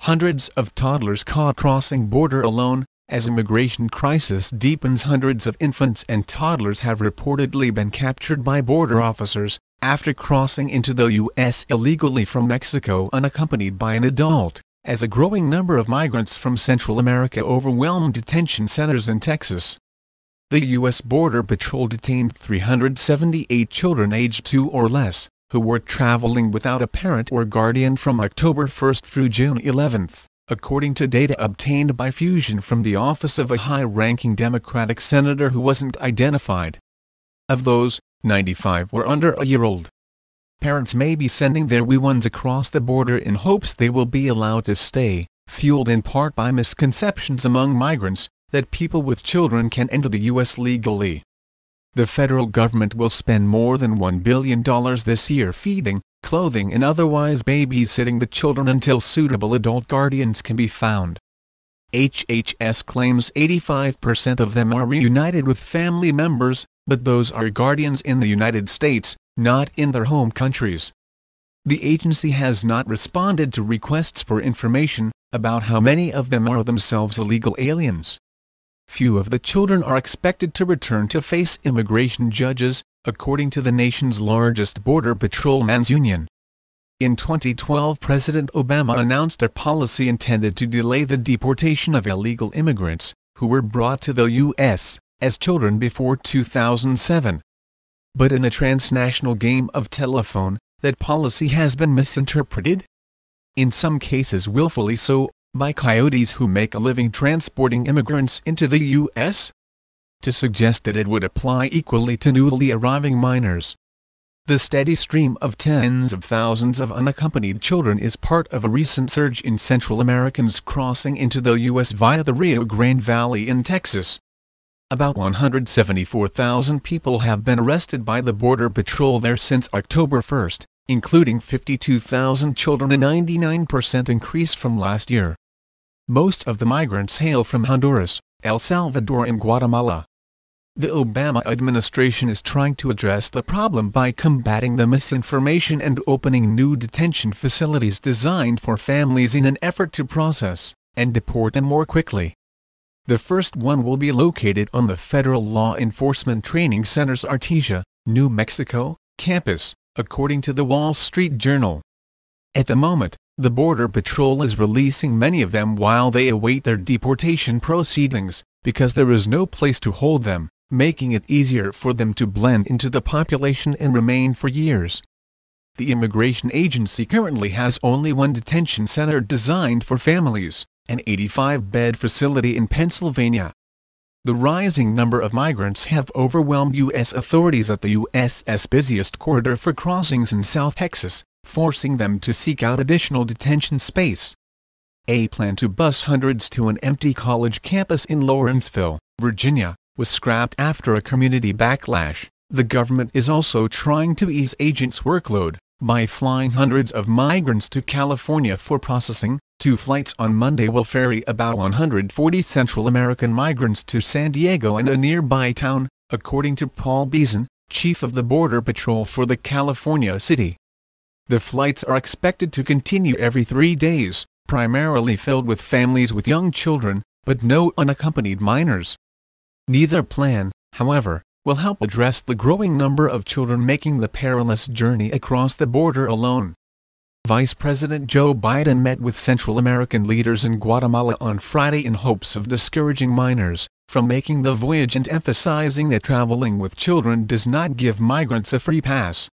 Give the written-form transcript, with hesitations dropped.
Hundreds of toddlers caught crossing border alone. As immigration crisis deepens, hundreds of infants and toddlers have reportedly been captured by border officers after crossing into the U.S. illegally from Mexico unaccompanied by an adult, as a growing number of migrants from Central America overwhelm detention centers in Texas. The U.S. Border Patrol detained 378 children aged 2 or less, who were traveling without a parent or guardian from October 1 through June 11. According to data obtained by Fusion from the office of a high-ranking Democratic senator who wasn't identified. Of those, 95 were under a year old. Parents may be sending their wee ones across the border in hopes they will be allowed to stay, fueled in part by misconceptions among migrants, that people with children can enter the U.S. legally. The federal government will spend more than $1 billion this year feeding, clothing and otherwise babysitting the children until suitable adult guardians can be found. HHS claims 85% of them are reunited with family members, but those are guardians in the United States, not in their home countries. The agency has not responded to requests for information about how many of them are themselves illegal aliens. Few of the children are expected to return to face immigration judges, according to the nation's largest border patrolmen's union. In 2012, President Obama announced a policy intended to delay the deportation of illegal immigrants, who were brought to the U.S. as children before 2007. But in a transnational game of telephone, that policy has been misinterpreted? In some cases willfully so, by coyotes who make a living transporting immigrants into the U.S.? To suggest that it would apply equally to newly arriving minors. The steady stream of tens of thousands of unaccompanied children is part of a recent surge in Central Americans crossing into the U.S. via the Rio Grande Valley in Texas. About 174,000 people have been arrested by the Border Patrol there since October 1, including 52,000 children, a 99% increase from last year. Most of the migrants hail from Honduras, El Salvador and Guatemala. The Obama administration is trying to address the problem by combating the misinformation and opening new detention facilities designed for families in an effort to process and deport them more quickly. The first one will be located on the Federal Law Enforcement Training Center's Artesia, New Mexico, campus, according to the Wall Street Journal. At the moment, the Border Patrol is releasing many of them while they await their deportation proceedings, because there is no place to hold them, making it easier for them to blend into the population and remain for years. The immigration agency currently has only one detention center designed for families, an 85-bed facility in Pennsylvania. The rising number of migrants have overwhelmed U.S. authorities at the U.S.'s busiest corridor for crossings in South Texas, forcing them to seek out additional detention space. A plan to bus hundreds to an empty college campus in Lawrenceville, Virginia, was scrapped after a community backlash. The government is also trying to ease agents' workload by flying hundreds of migrants to California for processing. 2 flights on Monday will ferry about 140 Central American migrants to San Diego and a nearby town, according to Paul Beeson, chief of the Border Patrol for the California city. The flights are expected to continue every 3 days, primarily filled with families with young children, but no unaccompanied minors. Neither plan, however, will help address the growing number of children making the perilous journey across the border alone. Vice President Joe Biden met with Central American leaders in Guatemala on Friday in hopes of discouraging minors from making the voyage and emphasizing that traveling with children does not give migrants a free pass.